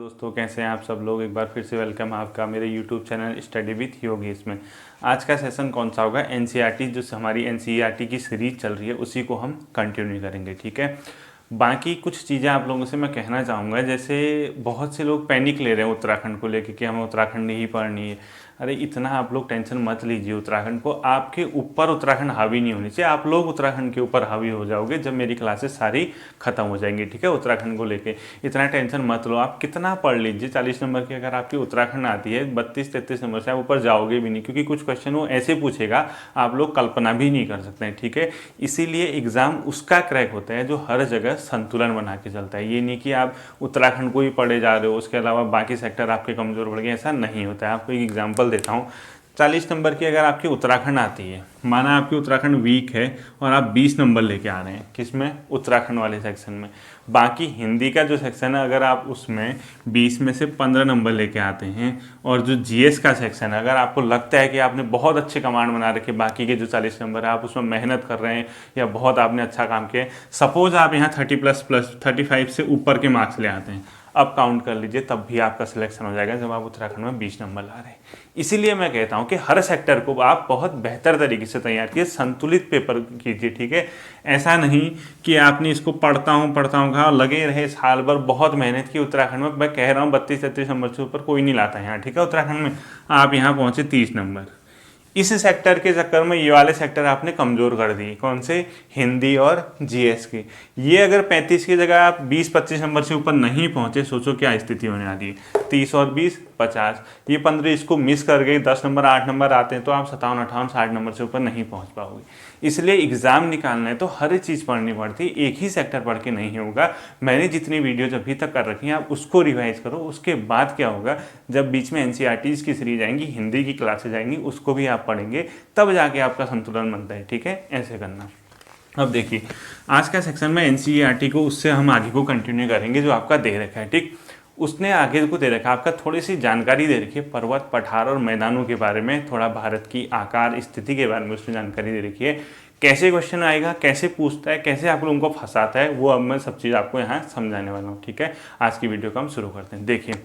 दोस्तों कैसे हैं आप सब लोग। एक बार फिर से वेलकम आपका मेरे YouTube channel study with Yogesh में। आज का सेशन कौन सा होगा, एनसीईआरटी जो हमारी एनसीईआरटी की सीरीज चल रही है उसी को हम कंटिन्यू करेंगे। ठीक है, बाकी कुछ चीज़ें आप लोगों से मैं कहना चाहूँगा। जैसे बहुत से लोग पैनिक ले रहे हैं उत्तराखंड को लेकर कि हमें उत्तराखंड ही पढ़नी है। अरे इतना आप लोग टेंशन मत लीजिए उत्तराखंड को, आपके ऊपर उत्तराखंड हावी नहीं होनी चाहिए। आप लोग उत्तराखंड के ऊपर हावी हो जाओगे जब मेरी क्लासेस सारी खत्म हो जाएंगी। ठीक है, उत्तराखंड को लेके इतना टेंशन मत लो। आप कितना पढ़ लीजिए, 40 नंबर की अगर आपकी उत्तराखंड आती है 32-33 नंबर से आप ऊपर जाओगे भी नहीं, क्योंकि कुछ क्वेश्चन वो ऐसे पूछेगा आप लोग कल्पना भी नहीं कर सकते हैं। ठीक है, इसीलिए एग्ज़ाम उसका क्रैक होता है जो हर जगह संतुलन बना के चलता है। ये नहीं कि आप उत्तराखंड को ही पढ़े जा रहे हो उसके अलावा बाकी सेक्टर आपके कमज़ोर पड़ गए, ऐसा नहीं होता है। आपको एक एग्जाम्पल देता हूँ। 40 नंबर की अगर आपकी उत्तराखंड आती है, माना आपकी उत्तराखंड वीक है और आप 20 नंबर लेके आ रहे हैं किसमें, उत्तराखंड वाले सेक्शन में। बाकी हिंदी का जो सेक्शन है अगर आप उसमें 20 में से 15 नंबर लेके आते हैं, और जो जीएस का सेक्शन है अगर आपको लगता है कि आपने बहुत अच्छे कमांड बना रखे, बाकी के जो 40 नंबर है आप उसमें मेहनत कर रहे हैं या बहुत आपने अच्छा काम किया है, सपोज आप यहाँ 30++ 35 से ऊपर के मार्क्स ले आते हैं, अब काउंट कर लीजिए तब भी आपका सिलेक्शन हो जाएगा जब आप उत्तराखंड में 20 नंबर ला रहे हैं। इसीलिए मैं कहता हूं कि हर सेक्टर को आप बहुत बेहतर तरीके से तैयार कीजिए, संतुलित पेपर कीजिए। ठीक है, ऐसा नहीं कि आपने इसको पढ़ता हूं कहा लगे रहे साल भर बहुत मेहनत की उत्तराखंड में। मैं कह रहा हूं 32-33 नंबर से ऊपर कोई नहीं लाता यहाँ। ठीक है, उत्तराखंड में आप यहाँ पहुंचे 30 नंबर, इस सेक्टर के चक्कर में ये वाले सेक्टर आपने कमज़ोर कर दिए। कौन से, हिंदी और जीएस के। ये अगर 35 की जगह आप 20-25 नंबर से ऊपर नहीं पहुंचे, सोचो क्या स्थिति होने वाली है। 30 और 20 50, ये 15 इसको मिस कर गए, 10 नंबर 8 नंबर आते हैं तो आप 57, 58, 60 नंबर से ऊपर नहीं पहुंच पाओगे। इसलिए एग्ज़ाम निकालना है तो हर चीज़ पढ़नी पड़ती है, एक ही सेक्टर पढ़ के नहीं होगा। मैंने जितनी वीडियोज अभी तक कर रखी हैं आप उसको रिवाइज करो। उसके बाद क्या होगा, जब बीच में एनसीईआरटीज़ की सीरीज आएंगी, हिंदी की क्लासेज आएंगी, उसको भी आप पढ़ेंगे, तब जाके आपका संतुलन बनता है। ठीक है, ऐसे करना। अब देखिए आज का सेक्शन में एनसीईआरटी को उससे हम आगे को कंटिन्यू करेंगे जो आपका दे रखा है। ठीक, उसने आगे को दे रखा है आपका, थोड़ी सी जानकारी दे रखी है पर्वत, पठार और मैदानों के बारे में, थोड़ा भारत की आकार स्थिति के बारे में उसने जानकारी दे रखी है। कैसे क्वेश्चन आएगा, कैसे पूछता है, कैसे आप लोगों को फंसाता है, वो अब मैं सब चीज़ आपको यहाँ समझाने वाला हूँ। ठीक है, आज की वीडियो को हम शुरू करते हैं। देखिए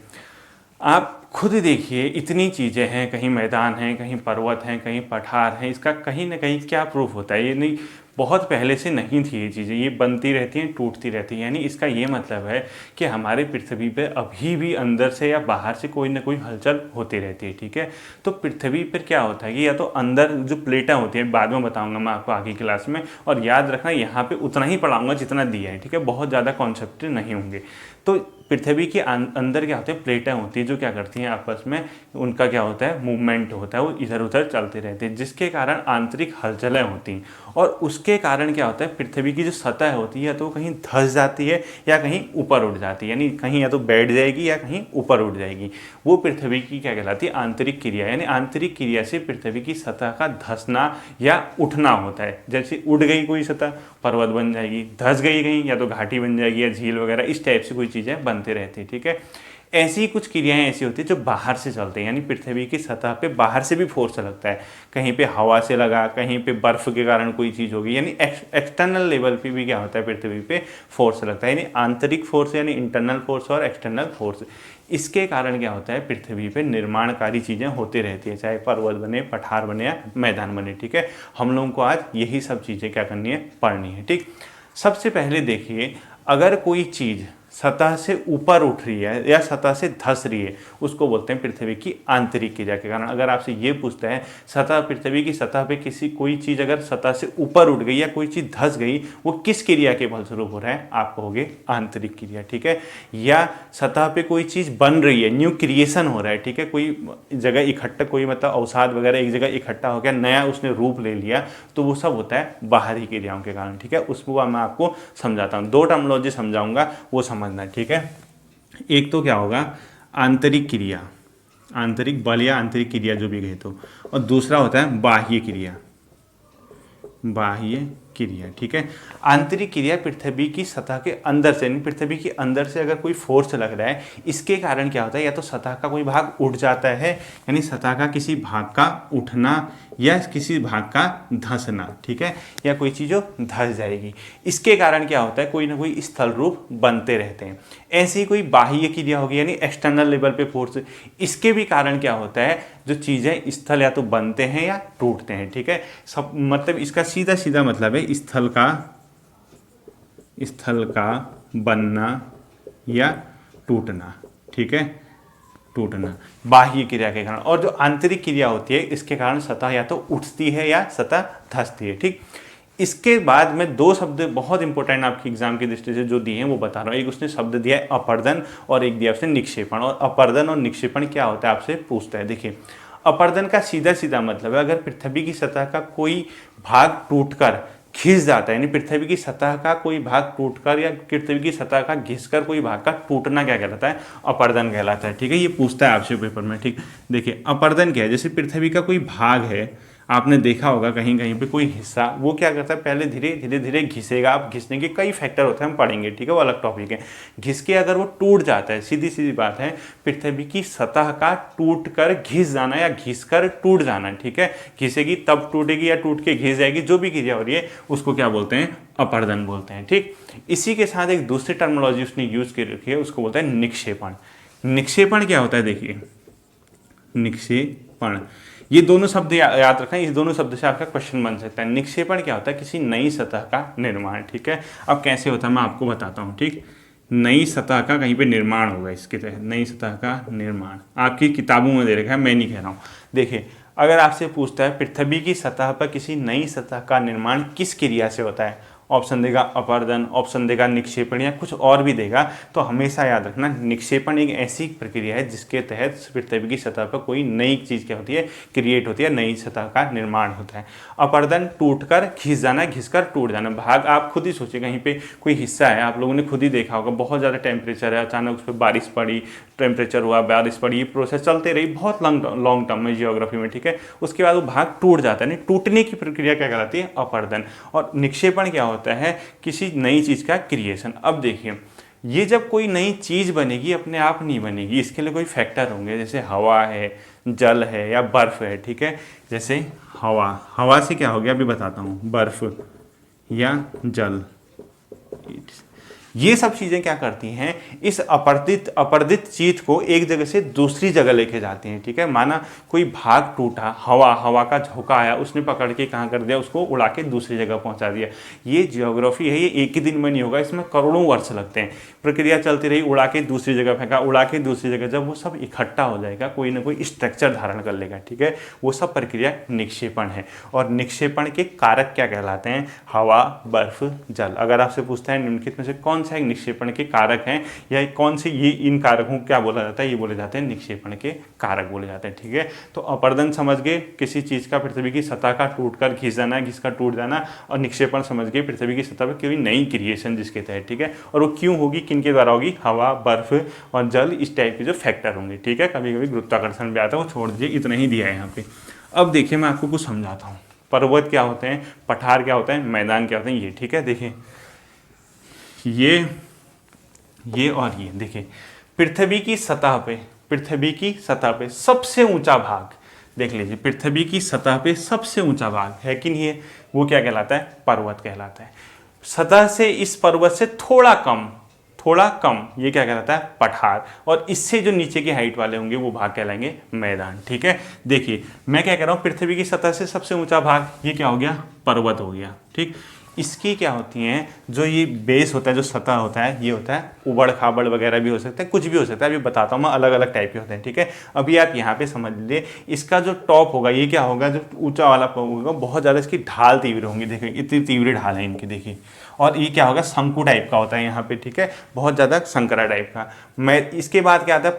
आप खुद देखिए, इतनी चीज़ें हैं, कहीं मैदान हैं, कहीं पर्वत हैं, कहीं पठार हैं, इसका कहीं ना कहीं क्या प्रूफ होता है। ये नहीं, बहुत पहले से नहीं थी ये चीज़ें, ये बनती रहती हैं, टूटती रहती हैं। यानी इसका ये मतलब है कि हमारे पृथ्वी पे अभी भी अंदर से या बाहर से कोई ना कोई हलचल होती रहती है। ठीक है, तो पृथ्वी पर क्या होता है कि या तो अंदर जो प्लेटें होती हैं, बाद में बताऊंगा मैं आपको आगे क्लास में, और याद रखना यहाँ पे उतना ही पढ़ाऊंगा जितना दिया है। ठीक है, बहुत ज़्यादा कॉन्सेप्ट नहीं होंगे। तो पृथ्वी के अंदर क्या होते हैं, प्लेटें होती हैं जो क्या करती हैं आपस में, उनका क्या होता है, मूवमेंट होता है, वो इधर उधर चलते रहते हैं, जिसके कारण आंतरिक हलचलें होती हैं। और उसके कारण क्या होता है, पृथ्वी की जो सतह होती है तो कहीं धंस जाती है या कहीं ऊपर उठ जाती है, यानी कहीं या तो बैठ जाएगी या कहीं ऊपर उठ जाएगी। वो पृथ्वी की क्या कहलाती है, आंतरिक क्रिया। यानी आंतरिक क्रिया से पृथ्वी की सतह का धंसना या उठना होता है। जैसे उड़ गई कोई सतह, पर्वत बन जाएगी, धंस गई कहीं या तो घाटी बन जाएगी या झील वगैरह, इस टाइप से कोई चीज़ें बनते रहती है। ठीक है, ऐसी कुछ क्रियाएं ऐसी होती है जो बाहर से चलती हैं, यानी पृथ्वी की सतह पे बाहर से भी फोर्स लगता है, कहीं पे हवा से लगा, कहीं पे बर्फ के कारण कोई चीज़ होगी, यानी एक्सटर्नल लेवल पे भी क्या होता है, पृथ्वी पे फोर्स लगता है। यानी आंतरिक फोर्स यानी इंटरनल फोर्स और एक्सटर्नल फोर्स, इसके कारण क्या होता है, पृथ्वी पे निर्माणकारी चीज़ें होती रहती है, चाहे पर्वत बने, पठार बने या मैदान बने। ठीक है, हम लोगों को आज यही सब चीज़ें क्या करनी है, पढ़नी है। ठीक, सबसे पहले देखिए, अगर कोई चीज़ सतह से ऊपर उठ रही है या सतह से धंस रही है, उसको बोलते हैं पृथ्वी की आंतरिक क्रिया के कारण। अगर आपसे ये पूछता है सतह, पृथ्वी की सतह पे किसी कोई चीज़ अगर सतह से ऊपर उठ गई या कोई चीज़ धंस गई, वो किस क्रिया के फलस्वरूप हो रहा है, आप कहोगे आंतरिक क्रिया। ठीक है, या सतह पे कोई चीज़ बन रही है, न्यू क्रिएशन हो रहा है। ठीक है, कोई जगह इकट्ठा, कोई मतलब अवसाद वगैरह एक जगह इकट्ठा हो गया, नया उसने रूप ले लिया, तो वो सब होता है बाहरी क्रियाओं के कारण। ठीक है, उसको मैं आपको समझाता हूँ, 2 टर्मिनोलॉजी समझाऊंगा, वो समझना। ठीक है, एक तो क्या होगा, आंतरिक क्रिया, आंतरिक बल या आंतरिक क्रिया जो भी कहे तो, और दूसरा होता है बाह्य क्रिया, बाह्य क्रिया, ठीक है। आंतरिक क्रिया पृथ्वी की सतह के अंदर से, यानी पृथ्वी के अंदर से अगर कोई फोर्स लग रहा है, इसके कारण क्या होता है, या तो सतह का कोई भाग उठ जाता है, यानी सतह का किसी भाग का उठना या किसी भाग का धंसना, ठीक है, या कोई चीज़ जो धंस जाएगी, इसके कारण क्या होता है, कोई ना कोई स्थल रूप बनते रहते हैं। ऐसी कोई बाह्य क्रिया होगी, यानी एक्सटर्नल लेवल पे फोर्स, इसके भी कारण क्या होता है, जो चीज़ें स्थल या तो बनते हैं या टूटते हैं, ठीक है। सब मतलब इसका सीधा सीधा मतलब है स्थल का बनना या टूटना, ठीक है, टूटना बाह्य क्रिया के कारण। और जो आंतरिक क्रिया होती है, इसके कारण सतह या तो उठती है या सतह धंसती है, ठीक। इसके बाद मैं दो शब्द बहुत इंपॉर्टेंट आपकी एग्जाम की दृष्टि से जो दिए हैं वो बता रहा हूँ। एक उसने शब्द दिया है अपर्दन और एक दिया उसने निक्षेपण। और अपर्दन और निक्षेपण क्या होता है आपसे पूछता है। देखिए, अपर्दन का सीधा सीधा मतलब है अगर पृथ्वी की सतह का कोई भाग टूटकर खिंच जाता है, यानी पृथ्वी की सतह का कोई भाग टूटकर या पृथ्वी की सतह का घिसकर कोई भाग का टूटना क्या कहलाता है, अपर्दन कहलाता है, ठीक है। ये पूछता है आपसे पेपर में, ठीक। देखिए अपर्दन क्या है, जैसे पृथ्वी का कोई भाग है, आपने देखा होगा कहीं कहीं पे कोई हिस्सा, वो क्या करता है पहले धीरे धीरे घिसेगा। आप घिसने के कई फैक्टर होते हैं, हम पढ़ेंगे, ठीक है, वो अलग टॉपिक है। घिस के अगर वो टूट जाता है, सीधी सीधी बात है, पृथ्वी की सतह का टूट कर घिस जाना या घिस कर टूट जाना, ठीक है। घिसेगी तब टूटेगी या टूट के घिस जाएगी, जो भी क्रिया हो रही है उसको क्या बोलते हैं, अपर्दन बोलते हैं, ठीक। इसी के साथ एक दूसरी टर्मिनोलॉजी उसने यूज कर रखी है, उसको बोलते हैं निक्षेपण। निक्षेपण क्या होता है, देखिए निक्षेपण, ये दोनों शब्द याद रखना, इस दोनों शब्द से आपका क्वेश्चन बन सकता है। निक्षेपण क्या होता है, किसी नई सतह का निर्माण, ठीक है। अब कैसे होता है मैं आपको बताता हूँ, ठीक। नई सतह का कहीं पे निर्माण होगा, इसके तहत नई सतह का निर्माण आपकी किताबों में दे रखा है, मैं नहीं कह रहा हूँ। देखिए अगर आपसे पूछता है पृथ्वी की सतह पर किसी नई सतह का निर्माण किस क्रिया से होता है, ऑप्शन देगा अपर्दन, ऑप्शन देगा निक्षेपण या कुछ और भी देगा, तो हमेशा याद रखना निक्षेपण एक ऐसी प्रक्रिया है जिसके तहत पृथ्वी की सतह पर कोई नई चीज़ क्या होती है, क्रिएट होती है, नई सतह का निर्माण होता है। अपर्दन टूटकर घिस जाना, घिसकर टूट जाना। भाग आप खुद ही सोचिए, कहीं पे कोई हिस्सा है, आप लोगों ने खुद ही देखा होगा, बहुत ज़्यादा टेम्परेचर है, अचानक उस पर बारिश पड़ी, टेम्परेचर हुआ, बारिश पड़ी, ये प्रोसेस चलते रही बहुत लॉन्ग टर्म में जियोग्राफी में, ठीक है। उसके बाद वो भाग टूट जाता है, नहीं टूटने की प्रक्रिया क्या कहलाती है, अपर्दन। और निक्षेपण क्या होता है, किसी नई चीज़ का क्रिएशन। अब देखिए ये जब कोई नई चीज़ बनेगी अपने आप नहीं बनेगी, इसके लिए कोई फैक्टर होंगे, जैसे हवा है, जल है या बर्फ़ है, ठीक है। जैसे हवा से क्या हो गया अभी बताता हूँ, बर्फ़ या जल, ये सब चीज़ें क्या करती हैं, इस अपर्दित चीज को एक जगह से दूसरी जगह लेके जाती हैं, ठीक है। माना कोई भाग टूटा, हवा का झोंका आया, उसने पकड़ के कहाँ कर दिया, उसको उड़ा के दूसरी जगह पहुंचा दिया। ये जियोग्राफी है, ये एक ही दिन में नहीं होगा, इसमें करोड़ों वर्ष लगते हैं। प्रक्रिया चलती रही, उड़ा के दूसरी जगह फेंका, उड़ा के दूसरी जगह, जब वो सब इकट्ठा हो जाएगा, कोई ना कोई स्ट्रक्चर धारण कर लेगा, ठीक है, वो सब प्रक्रिया निक्षेपण है। और निक्षेपण के कारक क्या कहलाते हैं, हवा, बर्फ, जल। अगर आपसे पूछता है निम्नलिखित में से कौन सा एक निक्षेपण के कारक हैं, या कौन से ये इन कारकों को क्या बोला जाता है, ये बोले जाते हैं निक्षेपण के कारक बोले जाते हैं, ठीक है। तो अपर्दन समझ गए, किसी चीज़ का पृथ्वी की सतह का टूटकर घिस जाना, घिसकर टूट जाना। और निक्षेपण समझ गए, पृथ्वी की सतह पर कोई नई क्रिएशन जिसके तहत, ठीक है। और वो क्यों होगी, किनके द्वारा होगी, हवा, बर्फ और जल, इस टाइप के जो फैक्टर होंगे, ठीक है। कभी कभी गुरुत्वाकर्षण भी आता है, वो छोड़ दीजिए, इतना ही दिया है यहाँ पे। अब देखिए मैं आपको कुछ समझाता हूँ। पर्वत क्या होते हैं, पठार क्या होते हैं, मैदान क्या होते हैं, ये, ठीक है। देखिए ये और ये देखिए, पृथ्वी की सतह पे सबसे ऊंचा भाग देख लीजिए, पृथ्वी की सतह पे सबसे ऊंचा भाग है कि नहीं है, वो क्या कहलाता है, पर्वत कहलाता है। सतह से इस पर्वत से थोड़ा कम ये क्या कहलाता है, पठार। और इससे जो नीचे की हाइट वाले होंगे वो भाग कहलाएंगे मैदान, ठीक है। देखिए मैं क्या कह रहा हूँ, पृथ्वी की सतह से सबसे ऊंचा भाग ये क्या हो गया, पर्वत हो गया, ठीक। इसकी क्या होती हैं, जो ये बेस होता है, जो सतह होता है, ये होता है उबड़ खाबड़ वगैरह भी हो सकता है, कुछ भी हो सकता है, अभी बताता हूँ मैं, अलग अलग टाइप के होते हैं, ठीक है। अभी आप यहाँ पे समझ लीजिए, इसका जो टॉप होगा ये क्या होगा, जो ऊंचा वाला होगा, बहुत ज़्यादा इसकी ढाल तीव्र होंगी, देखिए इतनी तीव्र ढाल है इनकी, देखिए। और ये क्या होगा, शंकु टाइप का होता है यहाँ पे, ठीक है, बहुत ज़्यादा संकरा टाइप का। इसके बाद क्या आता है,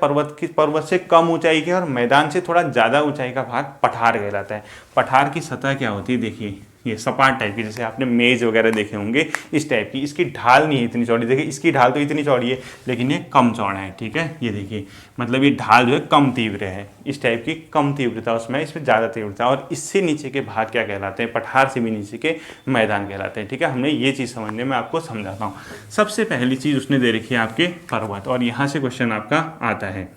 पर्वत से कम ऊंचाई के और मैदान से थोड़ा ज़्यादा ऊंचाई का भाग पठार कहलाता है। पठार की सतह क्या होती है, देखिए ये सपाट टाइप की, जैसे आपने मेज वगैरह देखे होंगे इस टाइप की। इसकी ढाल नहीं है इतनी चौड़ी, देखिए इसकी ढाल तो इतनी चौड़ी है लेकिन ये कम चौड़ा है, ठीक है। ये देखिए मतलब ये ढाल जो है कम तीव्र है, इस टाइप की कम तीव्रता उसमें, इसमें ज़्यादा तीव्रता। और इससे नीचे के भाग क्या कहलाते हैं, पठार से भी नीचे के मैदान कहलाते हैं, ठीक है। हमने ये चीज़ समझने में आपको समझाता हूँ। सबसे पहली चीज़ उसने दे रखी है आपके पर्वत, और यहाँ से क्वेश्चन आपका आता है।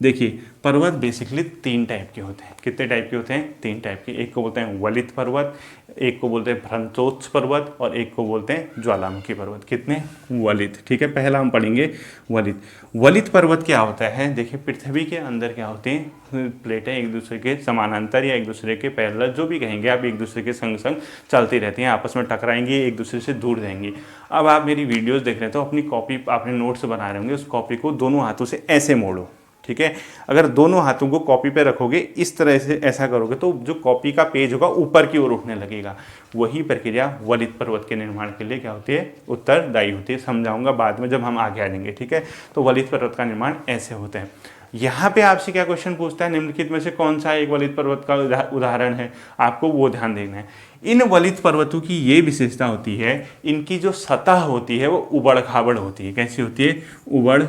देखिए पर्वत बेसिकली 3 टाइप के होते हैं। कितने टाइप के होते हैं, 3 टाइप के। एक को बोलते हैं वलित पर्वत, एक को बोलते हैं भ्रंशोत्स पर्वत, और एक को बोलते हैं ज्वालामुखी पर्वत। कितने, वलित, ठीक है। पहला हम पढ़ेंगे वलित। वलित पर्वत क्या होता है, देखिए पृथ्वी के अंदर क्या होते हैं, प्लेटें एक दूसरे के समानांतर या एक दूसरे के पैरेलल, जो भी कहेंगे आप, एक दूसरे के संग संग चलती रहती हैं, आपस में टकराएंगी, एक दूसरे से दूर जाएंगी। अब आप मेरी वीडियोस देख रहे हैं तो अपनी कॉपी, आपने नोट्स बना रहे होंगे, उस कॉपी को दोनों हाथों से ऐसे मोड़ो, ठीक है। अगर दोनों हाथों को कॉपी पे रखोगे, इस तरह से ऐसा करोगे तो जो कॉपी का पेज होगा ऊपर की ओर उठने लगेगा। वही प्रक्रिया वलित पर्वत के निर्माण के लिए क्या होती है, उत्तरदायी होती है। समझाऊंगा बाद में जब हम आगे आ जाएंगे, ठीक है। तो वलित पर्वत का निर्माण ऐसे होता है। यहाँ पे आपसे क्या क्वेश्चन पूछता है, निम्नलिखित में से कौन सा एक वलित पर्वत का उदाहरण है, आपको वो ध्यान देना है। इन वलित पर्वतों की ये विशेषता होती है, इनकी जो सतह होती है वो उबड़ खाबड़ होती है। कैसी होती है, उबड़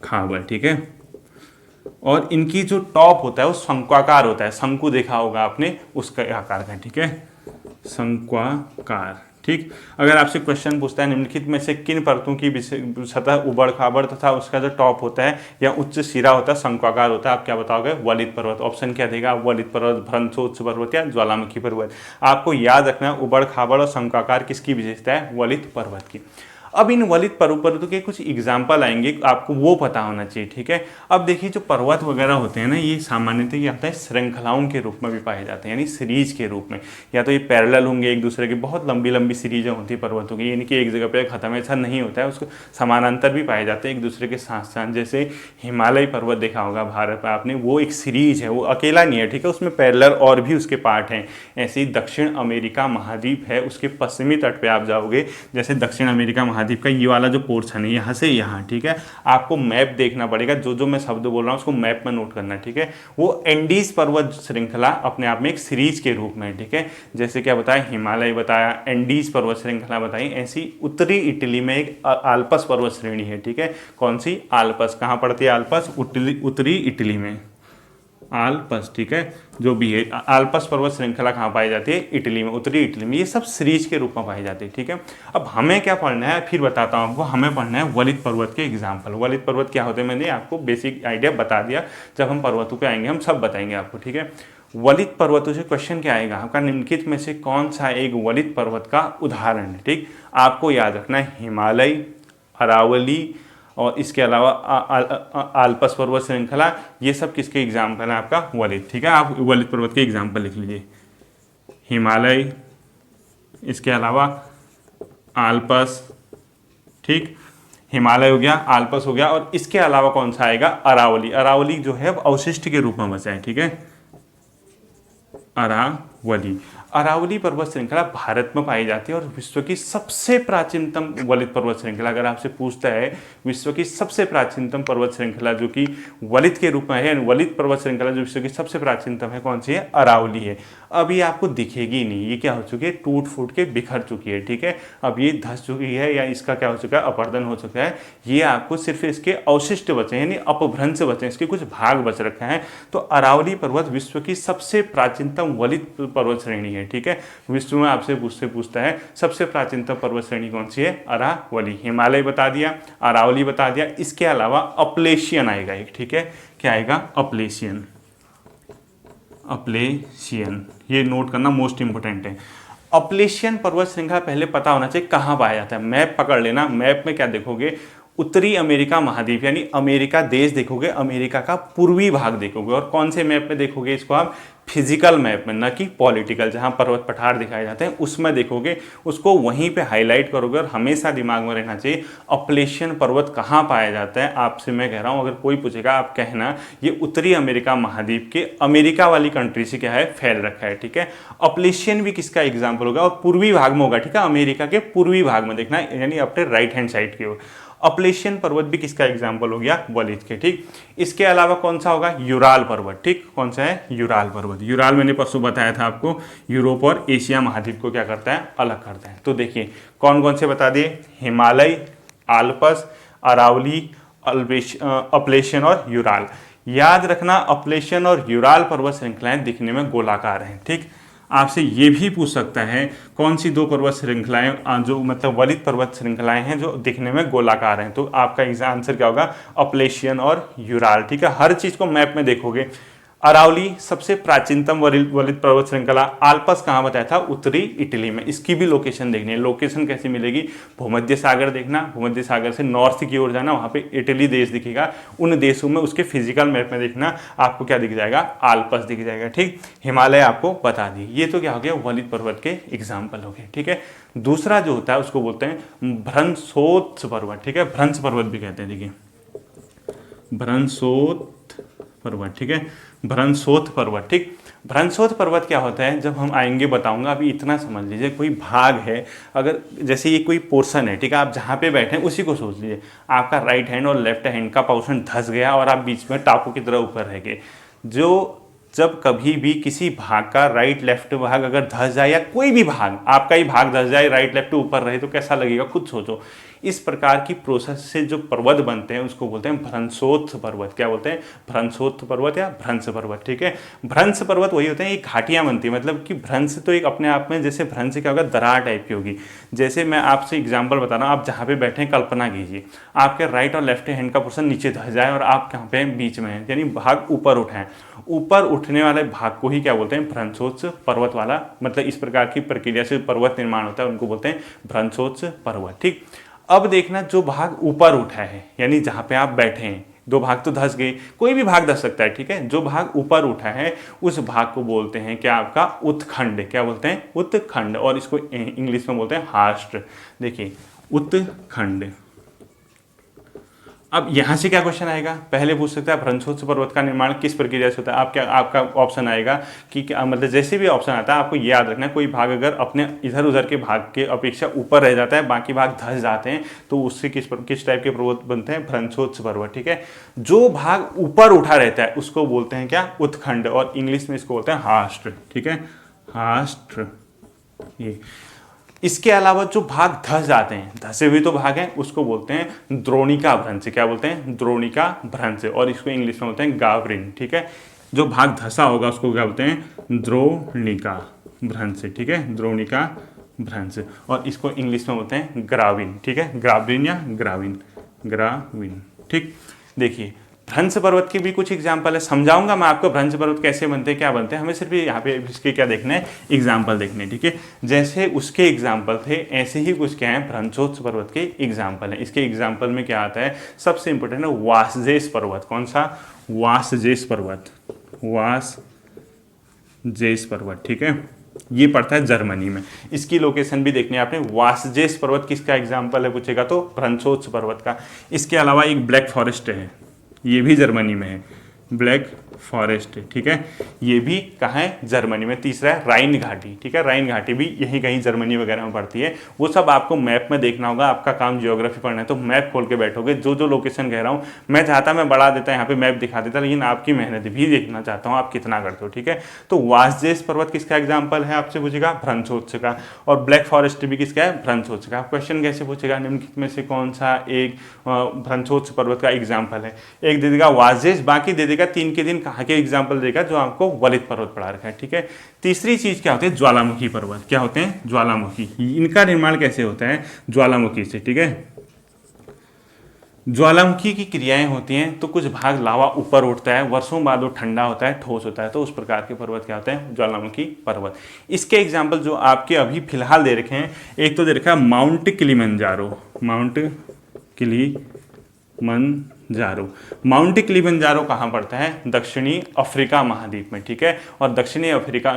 खाबड़, ठीक है। और इनकी जो टॉप होता है वो शंक्वाकार होता है। शंकु देखा होगा आपने, उसका आकार का, ठीक है, शंक्वाकार, ठीक। अगर आपसे क्वेश्चन पूछता है निम्नलिखित में से किन पर्वतों की सतह उबड़ खाबड़ तथा उसका जो टॉप होता है या उच्च सिरा होता है शंक्वाकार होता है, आप क्या बताओगे, वलित पर्वत। ऑप्शन क्या देगा, वलित पर्वत, भ्रंशोत्स पर्वत या ज्वालामुखी पर्वत। आपको याद रखना है उबड़ खाबड़ और शंक्वाकार किसकी विशेषता है, वलित पर्वत की। अब इन वलित पर्वतों के कुछ एग्जाम्पल आएंगे, आपको वो पता होना चाहिए, ठीक है। अब देखिए जो पर्वत वगैरह होते हैं ना, ये सामान्यतः ये आता है श्रृंखलाओं के रूप में भी पाए जाते हैं, यानी सीरीज के रूप में। या तो ये पैरेलल होंगे एक दूसरे के, बहुत लंबी लंबी सीरीजें होती है पर्वतों की, यानी कि एक जगह पे खत्म, ऐसा नहीं होता है, उसको समानांतर भी पाए जाते हैं एक दूसरे के साथ साथ। जैसे हिमालय पर्वत देखा होगा भारत में आपने, वो एक सीरीज है, वो अकेला नहीं है, ठीक है, उसमें पैरेलल और भी उसके पार्ट हैं। ऐसे ही दक्षिण अमेरिका महाद्वीप है, उसके पश्चिमी तट पर आप जाओगे, जैसे दक्षिण अमेरिका महाद्वीप का ये वाला जो पोर्शन है यहाँ से यहाँ, ठीक है। आपको मैप देखना पड़ेगा, जो मैं शब्द बोल रहा हूँ उसको मैप में नोट करना, ठीक है। वो एंडीज पर्वत श्रृंखला अपने आप में एक सीरीज के रूप में, ठीक है। जैसे क्या बताया, हिमालय बताया, एंडीज पर्वत श्रृंखला बताई। ऐसी उत्तरी इटली में एक आल्पस पर्वत श्रेणी है, ठीक है। कौन सी, आल्पस। कहाँ पड़ती है आल्पस, उत्तरी इटली में, आल्पस, ठीक है। जो भी है आल्पस पर्वत श्रृंखला कहाँ पाई जाती है, इटली में, उत्तरी इटली में। ये सब सीरीज के रूप में पाई जाती है, ठीक है। अब हमें क्या पढ़ना है, फिर बताता हूँ आपको। हमें पढ़ना है वलित पर्वत के एग्जाम्पल। वलित पर्वत क्या होते हैं, मैंने आपको बेसिक आइडिया बता दिया। जब हम पर्वतों पे आएंगे हम सब बताएंगे आपको, ठीक है। वलित पर्वतों से क्वेश्चन क्या आएगा आपका, निम्नलिखित में से कौन सा एक वलित पर्वत का उदाहरण है, ठीक। आपको याद रखना है हिमालय, अरावली और इसके अलावा आल्पस पर्वत श्रृंखला, ये सब किसके एग्जाम्पल है, आपका वलित, ठीक है। आप वलित पर्वत के एग्जाम्पल लिख लीजिए, हिमालय, इसके अलावा आल्पस, ठीक। हिमालय हो गया, आल्पस हो गया, और इसके अलावा कौन सा आएगा, अरावली। अरावली जो है अवशिष्ट के रूप में बचा है, ठीक है, अरावली। अरावली पर्वत श्रृंखला भारत में पाई जाती है और विश्व की सबसे प्राचीनतम वलित पर्वत श्रृंखला। अगर आपसे पूछता है विश्व की सबसे प्राचीनतम पर्वत श्रृंखला जो कि वलित के रूप में है, वलित पर्वत श्रृंखला जो विश्व की सबसे प्राचीनतम है, कौन सी है, अरावली है। अब ये आपको दिखेगी नहीं, ये क्या हो चुकी है, टूट फूट के बिखर चुकी है, ठीक है। अब ये धस चुकी है या इसका क्या हो चुका है, अपरदन हो चुका है। ये आपको सिर्फ इसके अवशिष्ट बचे, यानी अपभ्रंश बचे, इसके कुछ भाग बच रखे हैं। तो अरावली पर्वत विश्व की सबसे प्राचीनतम वलित पर्वत श्रेणी है, ठीक है। विश्व में आपसे पूछता है सबसे प्राचीनतम पर्वत श्रेणी कौन सी है, अरावली। हिमालय बता दिया, अरावली बता दिया, इसके अलावा अपलेशियन आएगा एक, ठीक है। क्या आएगा, अपलेशियन। अपलेशियन, ये नोट करना मोस्ट इंपोर्टेंट है। अपलेशियन पर्वत श्रृंखला पहले पता होना चाहिए कहाँ पाया जाता है। मैप पकड़ लेना, मैप में क्या देखोगे, उत्तरी अमेरिका महाद्वीप यानी अमेरिका देश देखोगे, अमेरिका का पूर्वी भाग देखोगे। और कौन से मैप में देखोगे इसको आप, फिजिकल मैप में, न कि पॉलिटिकल, जहां पर्वत पठार दिखाए जाते हैं उसमें देखोगे, उसको वहीं पे हाईलाइट करोगे। और हमेशा दिमाग में रहना चाहिए अपलेशियन पर्वत कहाँ पाया जाता है। आपसे मैं कह रहा हूँ, अगर कोई पूछेगा आप कहना ये उत्तरी अमेरिका महाद्वीप के अमेरिका वाली कंट्री से क्या है, फैल रखा है, ठीक है। अपलेशियन भी किसका एग्जाम्पल होगा, और पूर्वी भाग में होगा, ठीक है, अमेरिका के पूर्वी भाग में देखना, यानी अपने राइट हैंड साइड की ओर। अपलेशियन पर्वत भी किसका एग्जाम्पल हो गया, वलित के। ठीक, इसके अलावा कौन सा होगा, यूराल पर्वत। ठीक, कौन सा है, यूराल पर्वत। यूराल मैंने परसों बताया था आपको, यूरोप और एशिया महाद्वीप को क्या करता है, अलग करता है। तो देखिए कौन कौन से बता दिए, हिमालय, आल्पस, अरावली, अपलेशियन और यूराल। याद रखना अपलेशियन और यूराल पर्वत श्रृंखलाएं दिखने में गोलाकार हैं। ठीक, आपसे ये भी पूछ सकता है कौन सी 2 पर्वत श्रृंखलाएं जो मतलब वलित पर्वत श्रृंखलाएं हैं जो दिखने में गोलाकार हैं। तो आपका आंसर क्या होगा, अपलेशियन और यूराल। ठीक है, हर चीज को मैप में देखोगे। अरावली सबसे प्राचीनतम वलित पर्वत श्रृंखला। आल्पस कहाँ बताया था, उत्तरी इटली में। इसकी भी लोकेशन देखनी है। लोकेशन कैसी मिलेगी, भूमध्य सागर देखना, भूमध्य सागर से नॉर्थ की ओर जाना, वहां पे इटली देश दिखेगा। उन देशों में उसके फिजिकल मैप में देखना, आपको क्या दिख जाएगा, आल्पस दिख जाएगा। ठीक, हिमालय आपको बता दी। ये तो क्या हो गया, वलित पर्वत के एग्जाम्पल हो गए। ठीक है, दूसरा जो होता है उसको बोलते हैं भ्रंशोत्स पर्वत। ठीक है, भ्रंश पर्वत भी कहते हैं। देखिए भ्रंशोत्स पर्वत। ठीक है, भ्रंशोत्थ पर्वत। ठीक, भ्रंशोत्थ पर्वत क्या होता है, जब हम आएंगे बताऊंगा। अभी इतना समझ लीजिए, कोई भाग है, अगर जैसे ये कोई पोर्शन है, ठीक है, आप जहाँ पे बैठे हैं उसी को सोच लीजिए। आपका राइट हैंड और लेफ्ट हैंड का पोर्शन धंस गया और आप बीच में टापू की तरह ऊपर रह गए। जब कभी भी किसी भाग का राइट लेफ्ट भाग अगर धंस जाए, या कोई भी भाग, आपका ही भाग धंस जाए, राइट लेफ्ट ऊपर रहे, तो कैसा लगेगा, खुद सोचो। इस प्रकार की प्रोसेस से जो पर्वत बनते हैं उसको बोलते हैं भ्रंशोत्थ पर्वत। क्या बोलते हैं, भ्रंशोत्थ पर्वत या भ्रंश पर्वत। ठीक है, भ्रंश पर्वत वही होते हैं, ये घाटियां बनती है। मतलब कि भ्रंश तो एक अपने आप में, जैसे भ्रंश क्या होगा, दरार टाइप की होगी। जैसे मैं आपसे एग्जाम्पल बता रहा हूँ, आप जहाँ पे बैठे हैं कल्पना कीजिए, आपके राइट और लेफ्ट हैंड का पोर्शन नीचे धंस जाए और आप कहाँ पे बीच में हैं, यानी भाग ऊपर उठाएं। ऊपर उठने वाले भाग को ही क्या बोलते हैं, भ्रंशोत्थ पर्वत वाला। मतलब इस प्रकार की प्रक्रिया से पर्वत निर्माण होता है, उनको बोलते हैं भ्रंशोत्थ पर्वत। ठीक, अब देखना जो भाग ऊपर उठा है, यानी जहां पे आप बैठे हैं, 2 भाग तो धंस गए, कोई भी भाग धंस सकता है। ठीक है, जो भाग ऊपर उठा है उस भाग को बोलते हैं क्या, आपका उत्खंड। क्या बोलते हैं, उत्खंड। और इसको इंग्लिश में बोलते हैं हार्स्ट। देखिए उत्खंड। अब यहां से क्या क्वेश्चन आएगा, पहले पूछ सकता है भ्रंशोत्थ पर्वत का निर्माण किस प्रक्रिया से होता है। आपका ऑप्शन आएगा कि क्या, मतलब जैसे भी ऑप्शन आता है आपको ये याद रखना है, कोई भाग अगर अपने इधर उधर के भाग के अपेक्षा ऊपर रह जाता है, बाकी भाग धंस जाते हैं, तो उससे किस टाइप के पर्वत बनते हैं, भ्रंशोत्थ पर्वत। ठीक है, जो भाग ऊपर उठा रहता है उसको बोलते हैं क्या, उत्खंड। और इंग्लिश में इसको बोलते हैं हार्स्ट। ठीक है, हार्स्ट। ये इसके अलावा जो भाग धंस जाते हैं, धंसे हुए तो भाग हैं, उसको बोलते हैं द्रोणिका भ्रंश। क्या बोलते हैं, द्रोणिका भ्रंश। और इसको इंग्लिश में बोलते हैं गावरिन। ठीक है, जो भाग धंसा होगा उसको क्या बोलते हैं, द्रोणिका भ्रंश। ठीक है, द्रोणिका भ्रंश। और इसको इंग्लिश में बोलते हैं ग्राविन। ठीक है, ग्राविन या ग्राविन, ग्राविन। ठीक, देखिए भ्रंश पर्वत की भी कुछ एग्जाम्पल है, समझाऊंगा मैं आपको भ्रंश पर्वत कैसे बनते हैं, क्या बनते हैं। हमें सिर्फ यहाँ पे इसके क्या देखना है, एग्जाम्पल देखने हैं। ठीक है, जैसे उसके एग्जाम्पल थे ऐसे ही कुछ क्या है, भ्रंशोत्थ पर्वत के एग्जाम्पल है। इसके एग्जाम्पल में क्या आता है, सबसे इंपॉर्टेंट है वासजेस पर्वत। कौन सा, वासजेस पर्वत, वासजेस पर्वत। ठीक है, ये पड़ता है जर्मनी में। इसकी लोकेशन भी देखनी है आपने। वासजेस पर्वत किसका एग्जाम्पल है पूछेगा तो भ्रंशोत्थ पर्वत का। इसके अलावा एक ब्लैक फॉरेस्ट है, ये भी जर्मनी में है, ब्लैक फॉरेस्ट। ठीक है, ये भी कहाँ है, जर्मनी में। तीसरा है राइन घाटी। ठीक है, राइन घाटी भी यहीं कहीं जर्मनी वगैरह में पड़ती है। वो सब आपको मैप में देखना होगा। आपका काम ज्योग्राफी पढ़ना है तो मैप खोल के बैठोगे। जो जो लोकेशन कह रहा हूँ मैं चाहता मैं बढ़ा देता, यहाँ पे मैप दिखा देता, लेकिन आपकी मेहनत भी देखना चाहता हूँ आप कितना करते हो। ठीक है, तो वासजेस पर्वत किसका एग्जाम्पल है आपसे पूछेगा, भ्रंशोत्थ का। और ब्लैक फॉरेस्ट भी किसका है, भ्रंशोत्थ का। क्वेश्चन कैसे पूछेगा, निम्नलिखित में से कौन सा एक भ्रंशोत्थ पर्वत का एग्जाम्पल है। एक दे देगा वासजेस, बाकी दे देगा 3 के दिन कहाँ के एग्जाम्पल देगा जो आपको वलित पर्वत पढ़ा रखा है। ठीक है, तीसरी चीज क्या होती है, ज्वालामुखी पर्वत। क्या होते हैं, ज्वालामुखी। इनका निर्माण कैसे होता है, ज्वालामुखी से। ठीक है, ज्वालामुखी की क्रियाएं होती हैं तो कुछ भाग लावा ऊपर उठता है, वर्षों बाद वो ठंडा होता है, ठोस होता है, तो उस प्रकार के पर्वत क्या होते हैं, ज्वालामुखी पर्वत। इसके एग्जाम्पल जो आपके अभी फिलहाल दे रखे हैं, एक तो दे रखा है mount Kilimanjaro, mount Kilimanjaro. Mount Kilimanjaro कहाँ पड़ता है, दक्षिणी अफ्रीका महाद्वीप में। ठीक है, और दक्षिणी अफ्रीका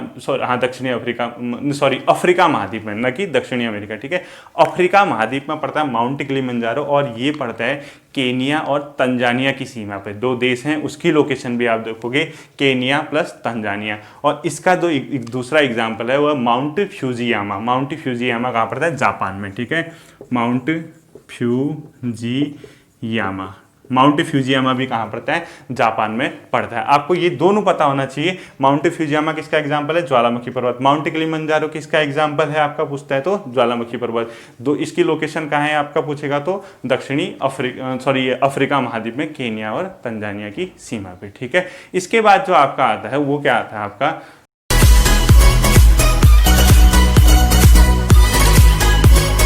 अफ्रीका महाद्वीप में, न कि दक्षिणी अमेरिका। ठीक है, अफ्रीका महाद्वीप में पड़ता है माउंट किलिमंजारो। और ये पड़ता है केनिया और तंजानिया की सीमा पे। 2 देश हैं, उसकी लोकेशन भी आप देखोगे, केनिया प्लस तंजानिया। और इसका जो दूसरा एग्जाम्पल है वह माउंट फ्यूजियामा। माउंट फ्यूजियामा कहाँ पड़ता है, जापान में। ठीक है, माउंट फ्यूजियामा। माउंट फ्यूजियामा भी कहाँ पड़ता है? जापान में पड़ता है। आपको ये दोनों पता होना चाहिए। माउंट फ्यूजियामा किसका एग्जाम्पल है? ज्वालामुखी पर्वत। माउंट किलिमंजारो किसका एग्जाम्पल है आपका पूछता है तो ज्वालामुखी पर्वत। दो इसकी लोकेशन कहाँ है आपका पूछेगा तो दक्षिणी अफ्रीका महाद्वीप में, केन्या और तंजानिया की सीमा पे, ठीक है। इसके बाद जो आपका आता है वो क्या आता है आपका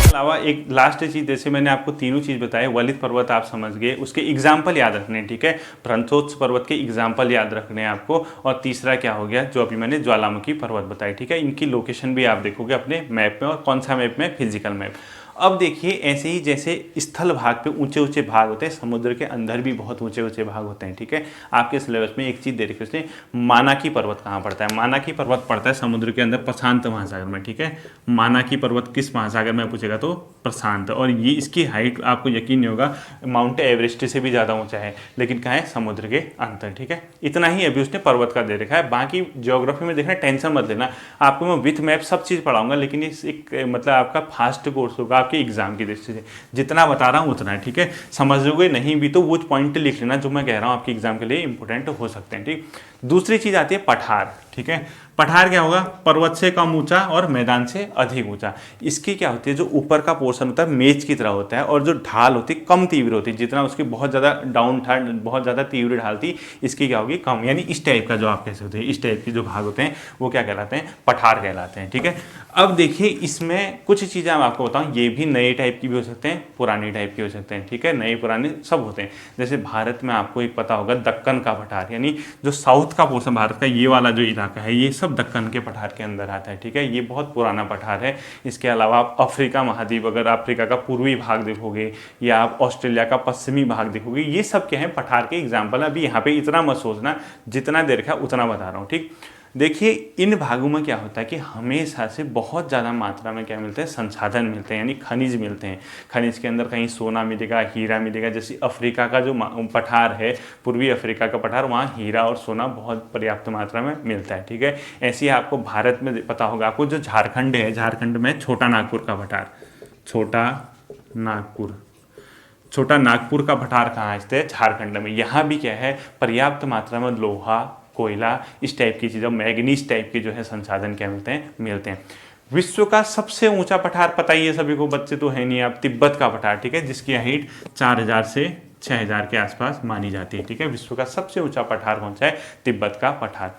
अलावा एक लास्ट चीज, जैसे मैंने आपको तीनों चीज बताए, वलित पर्वत आप समझ गए, उसके एग्जाम्पल याद रखने हैं, ठीक है। ब्रह्मोत्स पर्वत के एग्जाम्पल याद रखने हैं आपको। और तीसरा क्या हो गया जो अभी मैंने ज्वालामुखी पर्वत बताई, ठीक है। इनकी लोकेशन भी आप देखोगे अपने मैप में, और कौन सा मैप में? Physical map. अब देखिए ऐसे ही जैसे स्थल भाग पे ऊंचे ऊंचे भाग होते हैं, समुद्र के अंदर भी बहुत ऊंचे ऊंचे भाग होते हैं, ठीक है। आपके सिलेबस में एक चीज दे रखी है उसने, मानाकी पर्वत कहाँ पड़ता है? मानाकी पर्वत पड़ता है समुद्र के अंदर प्रशांत महासागर में, ठीक है। मानाकी पर्वत किस महासागर में पूछेगा तो प्रशांत। और ये इसकी हाइट आपको यकीन नहीं होगा, माउंट एवरेस्ट से भी ज़्यादा ऊंचा है, लेकिन कहाँ है? समुद्र के अंदर, ठीक है। इतना ही अभी उसने पर्वत का दे रखा है। बाकी ज्योग्राफी में देखना, टेंशन मत लेना, आपको मैं विथ मैप सब चीज़ पढ़ाऊंगा, लेकिन इस एक मतलब आपका फास्ट कोर्स होगा आपके एग्जाम की दृष्टि से। जितना बता रहा हूँ उतना है, ठीक है। समझोगे नहीं भी तो वो पॉइंट लिख लेना जो मैं कह रहा हूँ, आपके एग्जाम के लिए इंपॉर्टेंट हो सकते हैं, ठीक। दूसरी चीज आती है पठार, ठीक है। पठार क्या होगा? पर्वत से कम ऊंचा और मैदान से अधिक ऊंचा। इसकी क्या होती है, जो ऊपर का पोर्शन होता है मेज की तरह होता है, और जो ढाल होती है कम तीव्र होती है। जितना उसकी बहुत ज़्यादा डाउन था, बहुत ज़्यादा तीव्र ढाल थी, इसकी क्या होगी? कम। यानी इस टाइप का जो आप कह सकते हैं, इस टाइप के जो भाग होते हैं वो क्या कहलाते हैं? पठार कहलाते हैं, ठीक है। अब देखिए इसमें कुछ चीज़ें मैं आपको बताऊँ, ये भी नए टाइप की भी हो सकते हैं, पुरानी टाइप की हो सकते हैं, ठीक है। नए पुराने सब होते हैं। जैसे भारत में आपको एक पता होगा दक्कन का पठार, यानी जो साउथ का पोर्शन भारत का, ये वाला जो इलाका है, ये सब दक्कन के पठार के अंदर आता है, ठीक है। ये बहुत पुराना पठार है। इसके अलावा आप अफ्रीका महाद्वीप, अगर अफ्रीका का पूर्वी भाग देखोगे, या आप ऑस्ट्रेलिया का पश्चिमी भाग देखोगे, ये सब क्या है? पठार के एग्जाम्पल। अभी यहाँ पे इतना मत सोचना, जितना दे रखा है उतना बता रहा हूँ, ठीक। देखिए इन भागों में क्या होता है कि हमेशा से बहुत ज़्यादा मात्रा में क्या मिलते हैं? संसाधन मिलते हैं, यानी खनिज मिलते हैं। खनिज के अंदर कहीं सोना मिलेगा, हीरा मिलेगा। जैसे अफ्रीका का जो पठार है, पूर्वी अफ्रीका का पठार, वहाँ हीरा और सोना बहुत पर्याप्त मात्रा में मिलता है, ठीक है। ऐसे ही आपको भारत में पता होगा, आपको जो झारखंड है, झारखंड में छोटा नागपुर का पठार, छोटा नागपुर का पठार कहाँ स्थित है? झारखंड में। यहाँ भी क्या है? पर्याप्त मात्रा में लोहा, कोयला, इस टाइप की चीज़ें, मैग्नीज टाइप के जो है संसाधन क्या मिलते हैं। विश्व का सबसे ऊंचा पठार पता ही है सभी को, बच्चे तो है नहीं आप, तिब्बत का पठार, ठीक है, जिसकी हाइट 4000 से 6000 के आसपास मानी जाती है, ठीक है। विश्व का सबसे ऊंचा पठार कौन सा है? तिब्बत का पठार।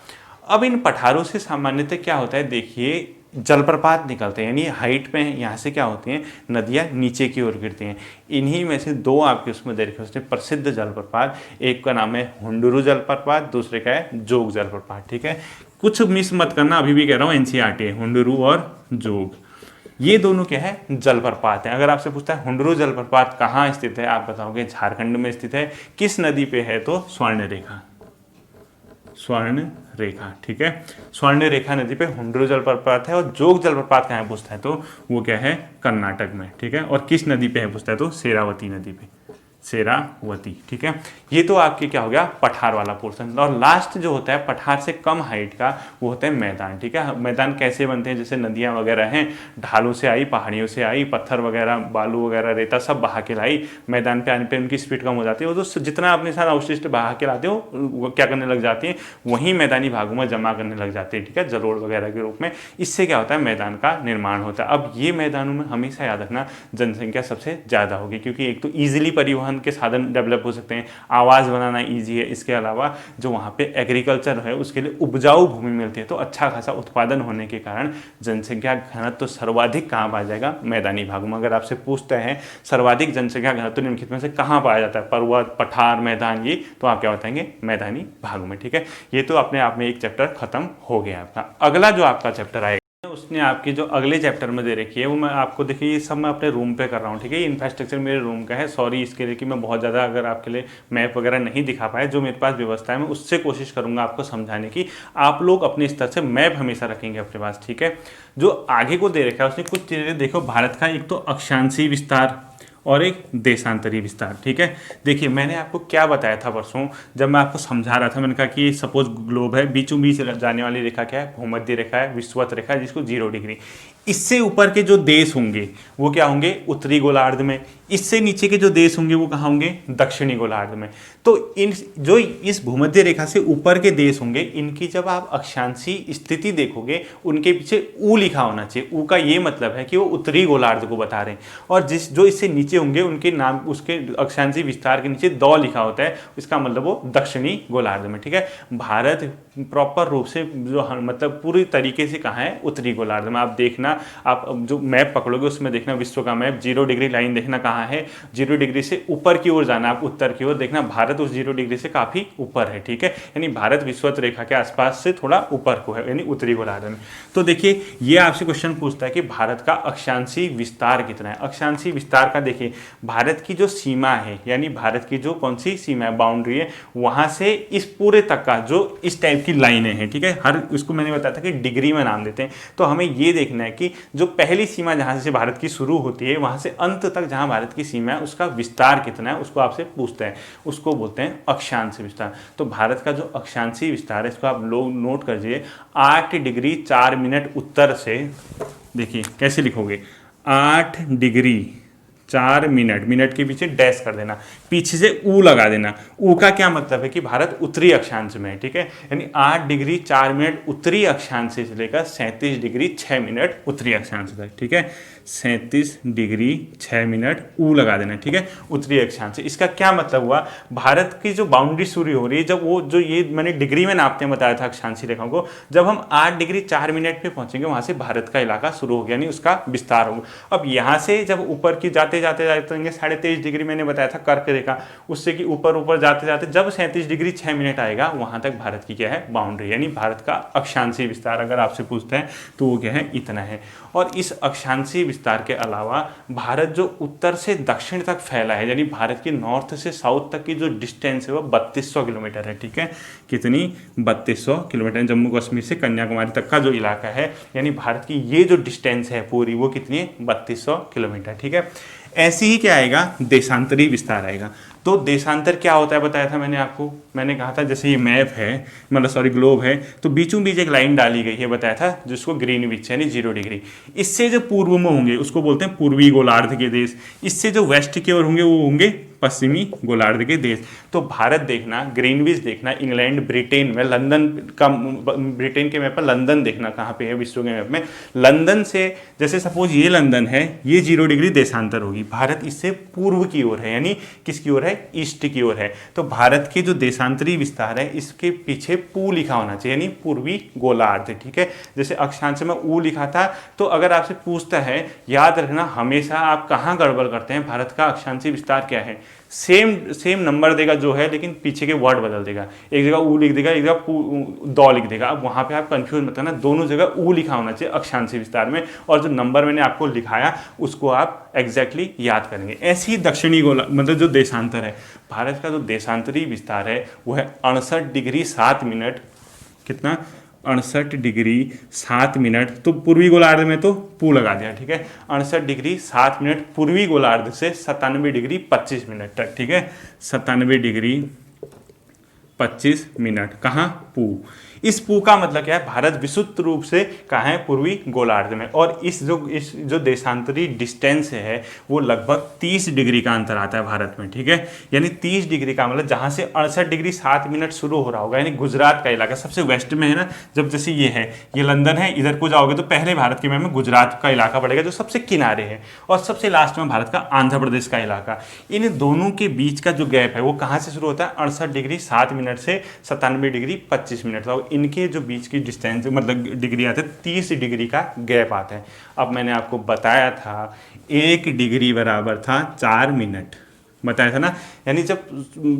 अब इन पठारों से सामान्यतः क्या होता है, देखिए जलप्रपात निकलते हैं, यानी हाइट पे यहाँ से क्या होती हैं? नदियाँ नीचे की ओर गिरती हैं। इन्हीं में से दो आपके उसमें देखे उसने प्रसिद्ध जलप्रपात, एक का नाम है हुंडुरु जलप्रपात, दूसरे का है जोग जलप्रपात, ठीक है। कुछ मिस मत करना, अभी भी कह रहा हूँ एनसीईआरटी है, हुंडुरु और जोग, ये दोनों क्या है? जलप्रपात है। अगर आपसे पूछता है हुंडुरु जलप्रपात कहाँ स्थित है, आप बताओगे झारखंड में स्थित है। किस नदी पे है? तो स्वर्ण रेखा, ठीक है। स्वर्ण रेखा नदी पे हुंडुरु जलप्रपात है। और जोग जलप्रपात कहाँ पूछता है तो वो क्या है? कर्नाटक में, ठीक है। और किस नदी पे है पूछता है तो शेरावती नदी पे, शेरावती, ठीक है। ये तो आपके क्या हो गया? पठार वाला पोर्शन। और लास्ट जो होता है पठार से कम हाइट का, वो होता है मैदान, ठीक है। मैदान कैसे बनते हैं? जैसे नदियाँ वगैरह हैं, ढालों से आई, पहाड़ियों से आई, पत्थर वगैरह, बालू वगैरह, रेता सब बहा के लाई, मैदान पे आने पे उनकी स्पीड कम हो जाती है। वो तो जितना अपने साथ अवशिष्ट बहा के लाते हो वो क्या करने लग जाती है? वहीं मैदानी भागों में जमा करने लग जाते हैं, ठीक है, जलोढ़ वगैरह के रूप में। इससे क्या होता है? मैदान का निर्माण होता है। अब ये मैदानों में हमेशा याद रखना जनसंख्या सबसे ज़्यादा होगी, क्योंकि एक तो ईजिली परिवहन के साधन डेवलप हो सकते हैं, आवास बनाना ईजी है। इसके अलावा जो वहाँ पे एग्रीकल्चर है उसके लिए उपजाऊ भूमि मिलती है, तो अच्छा खासा उत्पादन होने के कारण जनसंख्या घनत्व तो सर्वाधिक कहाँ पाया जाएगा? मैदानी भागों में। अगर आपसे पूछते हैं सर्वाधिक जनसंख्या घनत्व निम्नलिखित में से कहाँ पाया जाता है, पर्वत, पठार, मैदान, ये तो आप क्या बताएंगे? मैदानी भागों में, ठीक है। ये तो अपने आप में एक चैप्टर खत्म हो गया आपका। अगला जो आपका चैप्टर आएगा उसने आपके जो अगले चैप्टर में दे रखी है वो मैं आपको, देखिए ये सब मैं अपने रूम पे कर रहा हूँ, ठीक है। ये इंफ्रास्ट्रक्चर मेरे रूम का है, सॉरी इसके लिए कि मैं बहुत ज़्यादा अगर आपके लिए मैप वगैरह नहीं दिखा पाया। जो मेरे पास व्यवस्था है मैं उससे कोशिश करूँगा आपको समझाने की। आप लोग अपने स्तर से मैप हमेशा रखेंगे अपने पास, ठीक है। जो आगे को दे रखा है उसने कुछ चीज़ें देखो, भारत का एक तो अक्षांशीय विस्तार और एक देशांतरी विस्तार, ठीक है। देखिए मैंने आपको क्या बताया था परसों जब मैं आपको समझा रहा था, मैंने कहा कि सपोज ग्लोब है, बीचों बीच जाने वाली रेखा क्या है? भूमध्य रेखा है, विषुवत रेखा है, जिसको 0 डिग्री। इससे ऊपर के जो देश होंगे वो क्या होंगे? उत्तरी गोलार्ध में। इससे नीचे के जो देश होंगे वो कहाँ होंगे, दक्षिणी गोलार्ध में। तो इन जो इस भूमध्य रेखा से ऊपर के देश होंगे, इनकी जब आप अक्षांशी स्थिति देखोगे उनके पीछे ऊ लिखा होना चाहिए। ऊ का ये मतलब है कि वो उत्तरी गोलार्ध को बता रहे हैं, और जो इससे नीचे होंगे उनके नाम, उसके अक्षांशी विस्तार के नीचे द लिखा होता है, इसका मतलब वो दक्षिणी गोलार्ध में, ठीक है। भारत प्रॉपर रूप से जो मतलब पूरी तरीके से कहाँ है, उत्तरी गोलार्ध में। आप देखना, आप जो मैप पकड़ोगे उसमें देखना विश्व का मैप, 0 डिग्री लाइन देखना कहाँ है, 0 डिग्री से ऊपर की ओर जाना, आप उत्तर की ओर देखना, भारत उस 0 डिग्री से काफी ऊपर है, ठीक है। यानी भारत विषुवत रेखा के आसपास से थोड़ा ऊपर को है, यानी उत्तरी गोलार्ध में। तो देखिए ये आपसे क्वेश्चन पूछता है कि भारत का अक्षांशी विस्तार कितना है। अक्षांशी विस्तार का देखिए, भारत की जो सीमा है, यानी भारत की जो कौन सी सीमा है, बाउंड्री है, वहां से इस पूरे तक का जो इस टाइप की लाइनें हैं, ठीक है। हर इसको मैंने बताया था कि डिग्री में नाम देते हैं। तो हमें ये देखना है कि जो पहली सीमा जहां से भारत की शुरू होती है, वहां से अंत तक जहां भारत की सीमा है, उसका विस्तार कितना है, उसको आपसे पूछते हैं, उसको बोलते हैं अक्षांश विस्तार। तो भारत का जो अक्षांशी विस्तार है, इसको आप लोग नोट कर लीजिए, 8 डिग्री 4 मिनट उत्तर से, देखिए कैसे लिखोगे, 8 डिग्री 4 मिनट, मिनट के पीछे डैश कर देना, पीछे से ऊ लगा देना। ऊ का क्या मतलब है कि भारत उत्तरी अक्षांश में है, ठीक है। यानी 8 डिग्री 4 मिनट उत्तरी अक्षांश से लेकर 37 डिग्री 6 मिनट उत्तरी अक्षांश तक, ठीक है। 37 डिग्री 6 मिनट ऊ लगा देना, ठीक है, उत्तरी अक्षांश से। इसका क्या मतलब हुआ, भारत की जो बाउंड्री शुरू हो रही है, जब वो जो ये मैंने डिग्री में नापते हैं बताया था अक्षांशी रेखाओं को, जब हम 8 डिग्री 4 मिनट पे पहुंचेंगे, वहां से भारत का इलाका शुरू हो गया, यानी उसका विस्तार होगा। अब यहाँ से जब ऊपर की जाते जाते 23.5 डिग्री मैंने बताया था कर्क रेखा, उससे कि ऊपर ऊपर जाते जाते जब 37 डिग्री 6 मिनट आएगा, वहां तक भारत की क्या है, बाउंड्री, यानी भारत का अक्षांशी विस्तार अगर आपसे पूछते हैं तो वो क्या है, इतना है। और इस अक्षांशी विस्तार के अलावा भारत जो उत्तर से दक्षिण तक फैला है, यानी भारत की नॉर्थ से साउथ तक की जो डिस्टेंस है वो 3200 किलोमीटर है, ठीक है। कितनी, 3200 किलोमीटर। जम्मू कश्मीर से कन्याकुमारी तक का जो इलाका है, यानी भारत की ये जो डिस्टेंस है पूरी, वो कितनी है, 3200 किलोमीटर, ठीक है। ऐसे ही क्या आएगा, देशांतरी विस्तार आएगा। तो देशांतर क्या होता है बताया था मैंने आपको, मैंने कहा था जैसे ये मैप है, मतलब सॉरी ग्लोब है, तो बीचों बीच एक लाइन डाली गई है, बताया था, जिसको ग्रीनविच यानी 0 डिग्री, इससे जो पूर्व में होंगे उसको बोलते हैं पूर्वी गोलार्ध के देश, इससे जो वेस्ट की ओर होंगे वो होंगे पश्चिमी गोलार्ध के देश। तो भारत देखना, ग्रीनविच देखना, इंग्लैंड, ब्रिटेन में, लंदन का, ब्रिटेन के मैप पर लंदन देखना कहाँ पे है विश्व के मैप में, लंदन से जैसे सपोज ये लंदन है, ये 0 डिग्री देशांतर होगी, भारत इससे पूर्व की ओर है, यानी किसकी ओर है, ईस्ट की ओर है। तो भारत के जो देशांतरी विस्तार है, इसके पीछे पू लिखा होना चाहिए, यानी पूर्वी गोलार्ध, ठीक है। जैसे अक्षांश में ऊ लिखा था, तो अगर आपसे पूछता है, याद रखना हमेशा आप कहाँ गड़बड़ करते हैं, भारत का अक्षांशी विस्तार क्या है, सेम नंबर देगा जो है, लेकिन पीछे के वर्ड बदल देगा, एक जगह ऊ लिख देगा, एक जगह दौ लिख देगा। अब वहां पे आप कंफ्यूज मत करना, दोनों जगह ऊ लिखा होना चाहिए अक्षांशी विस्तार में, और जो नंबर मैंने आपको लिखाया उसको आप एग्जैक्टली याद करेंगे। ऐसे ही दक्षिणी गोला मतलब जो देशांतर है, भारत का जो देशांतरी विस्तार है वो है 68 डिग्री 7 मिनट, कितना, 68 डिग्री 7 मिनट, तो पूर्वी गोलार्ध में तो पू लगा दिया, ठीक है। 68 डिग्री 7 मिनट पूर्वी गोलार्ध से 97 डिग्री 25 मिनट तक, ठीक है। 97 डिग्री 25 मिनट, कहाँ, पू। इस पू का मतलब क्या है, भारत विशुद्ध रूप से कहाँ है, पूर्वी गोलार्ध में। और इस जो देशांतरी डिस्टेंस है वो लगभग 30 डिग्री का अंतर आता है भारत में, ठीक है। यानी 30 डिग्री का मतलब जहाँ से 68 डिग्री 7 मिनट शुरू हो रहा होगा, यानी गुजरात का इलाका सबसे वेस्ट में है ना, जब जैसे ये है, ये लंदन है, इधर को जाओगे तो पहले भारत के मैप में गुजरात का इलाका पड़ेगा जो सबसे किनारे है, और सबसे लास्ट में भारत का आंध्र प्रदेश का इलाका। इन दोनों के बीच का जो गैप है वो कहाँ से शुरू होता है, 68 डिग्री 7 मिनट से 97 डिग्री 25 मिनट तक, इनके जो बीच की डिस्टेंस मतलब डिग्री आते हैं, 30 डिग्री का गैप आता है। अब मैंने आपको बताया था 1 डिग्री बराबर था 4 मिनट, बताया था ना। यानी जब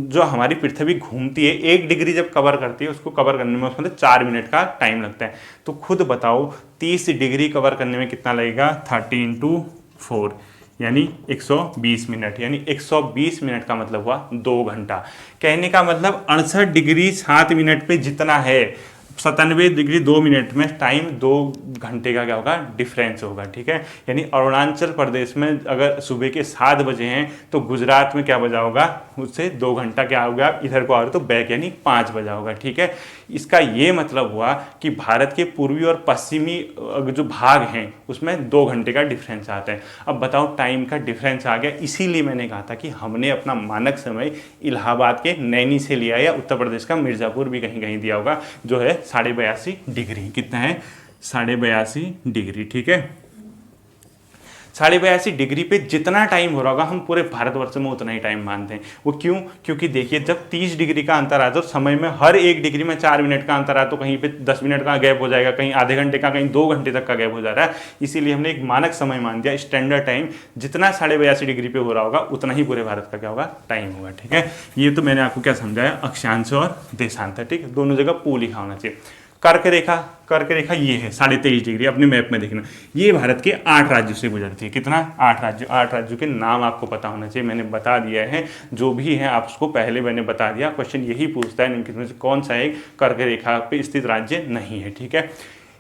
जो हमारी पृथ्वी घूमती है, 1 डिग्री जब कवर करती है, उसको कवर करने में उसमें 4 मिनट का टाइम लगता है। तो खुद बताओ 30 डिग्री कवर करने में कितना लगेगा, 30 × 4 यानी 120 मिनट, यानी 120 मिनट का मतलब हुआ 2 घंटा। कहने का मतलब 68 डिग्री 7 मिनट पे जितना है 97 डिग्री 2 मिनट में टाइम 2 घंटे का क्या होगा डिफरेंस होगा, ठीक है। यानी अरुणाचल प्रदेश में अगर सुबह के 7 बजे हैं तो गुजरात में क्या बजा होगा, उससे 2 घंटा क्या होगा, इधर को आ रहे तो बैक यानी 5 बजा होगा, ठीक है। इसका ये मतलब हुआ कि भारत के पूर्वी और पश्चिमी जो भाग हैं उसमें 2 घंटे का डिफरेंस आता है। अब बताओ टाइम का डिफरेंस आ गया, इसीलिए मैंने कहा था कि हमने अपना मानक समय इलाहाबाद के नैनी से लिया या उत्तर प्रदेश का मिर्ज़ापुर भी कहीं कहीं दिया होगा, जो है 82.5 डिग्री। कितना है, 82.5 डिग्री, ठीक है। 82.5 डिग्री पे जितना टाइम हो रहा होगा हम पूरे भारतवर्ष में उतना ही टाइम मानते हैं। वो क्यों, क्योंकि देखिए जब 30 डिग्री का अंतर आता है तो समय में हर एक डिग्री में 4 मिनट का अंतर आता है, तो कहीं पे 10 मिनट का गैप हो जाएगा, कहीं आधे घंटे का, कहीं 2 घंटे तक का गैप हो जा रहा है। इसीलिए हमने एक मानक समय मान दिया, स्टैंडर्ड टाइम जितना 82.5 डिग्री पे हो रहा होगा उतना ही पूरे भारत का क्या होगा टाइम होगा, ठीक है। ये तो मैंने आपको क्या समझाया, अक्षांश और देशांतर, ठीक है, दोनों जगह पूल लिखा होना चाहिए। कर्क रेखा ये है 23.5 डिग्री, अपने मैप में देखना। ये भारत के 8 राज्यों से गुजरती है। कितना, 8 राज्यों। 8 राज्यों के नाम आपको पता होना चाहिए, मैंने बता दिया है, जो भी है आप उसको पहले मैंने बता दिया। क्वेश्चन यही पूछता है निम्नलिखित में से कौन सा एक कर्क रेखा पे स्थित राज्य नहीं है, ठीक है।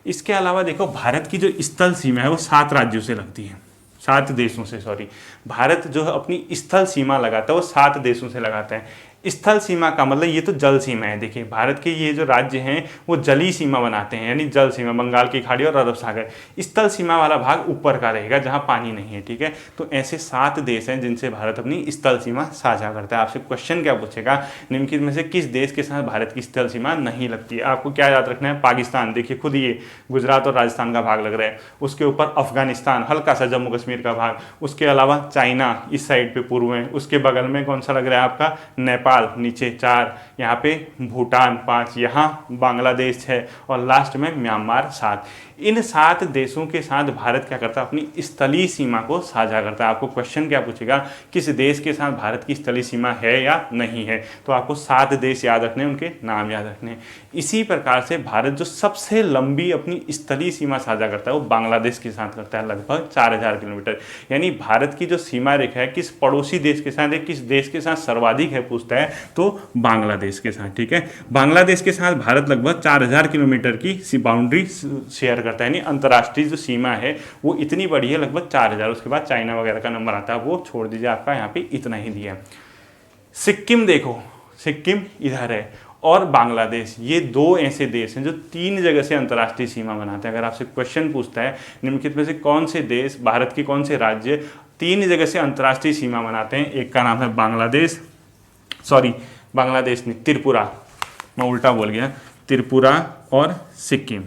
इसके अलावा देखो भारत की जो स्थल सीमा है वो 7 राज्यों से लगती है, 7 देशों से, सॉरी। भारत जो है अपनी स्थल सीमा लगाता है वो 7 देशों से लगाता है। स्थल सीमा का मतलब ये तो जल सीमा है। देखिए भारत के ये जो राज्य हैं वो जली सीमा बनाते हैं, यानी जल सीमा, बंगाल की खाड़ी और अरब सागर। स्थल सीमा वाला भाग ऊपर का रहेगा जहाँ पानी नहीं है, ठीक है। तो ऐसे 7 देश हैं जिनसे भारत अपनी स्थल सीमा साझा करता है। आपसे क्वेश्चन क्या पूछेगा, निम्नलिखित में से किस देश के साथ भारत की स्थल सीमा नहीं लगती है। आपको क्या याद रखना है, पाकिस्तान, देखिए खुद ये गुजरात और राजस्थान का भाग लग रहा है। उसके ऊपर अफगानिस्तान, हल्का सा जम्मू कश्मीर का भाग। उसके अलावा चाइना इस साइड पे पूर्व में। उसके बगल में कौन सा लग रहा है आपका, नेपाल नीचे 4, यहाँ पे भूटान 5, यहाँ बांग्लादेश 6 और लास्ट में म्यांमार 7। इन 7 देशों के साथ भारत क्या करता है, अपनी स्थलीय सीमा को साझा करता है। आपको क्वेश्चन क्या पूछेगा, किस देश के साथ भारत की स्थलीय सीमा है या नहीं है, तो आपको 7 देश याद रखने, उनके नाम याद रखने। इसी प्रकार से भारत जो सबसे लंबी अपनी स्थलीय सीमा साझा करता है वो बांग्लादेश के साथ करता है, लगभग 4000 किलोमीटर। यानी भारत की जो सीमा रेखा है किस पड़ोसी देश के साथ है, किस देश के साथ सर्वाधिक है पूछता है, तो बांग्लादेश के साथ, ठीक है। बांग्लादेश के साथ भारत लगभग 4000 किलोमीटर की बाउंड्री शेयर करता है, यानी अंतर्राष्ट्रीय जो सीमा है वो इतनी बड़ी है, लगभग 4000। उसके बाद चाइना वगैरह का नंबर आता है, वो छोड़ दीजिए, आपका यहाँ पे इतना ही दिया है। सिक्किम देखो, सिक्किम इधर है और बांग्लादेश, ये 2 ऐसे देश हैं जो 3 जगह से अंतर्राष्ट्रीय सीमा बनाते हैं। अगर आपसे क्वेश्चन पूछता है निम्नलिखित में से कौन से देश, भारत के कौन से राज्य 3 जगह से अंतर्राष्ट्रीय सीमा बनाते हैं, एक का नाम है बांग्लादेश, सॉरी बांग्लादेश नहीं, त्रिपुरा, मैं उल्टा बोल गया, त्रिपुरा और सिक्किम,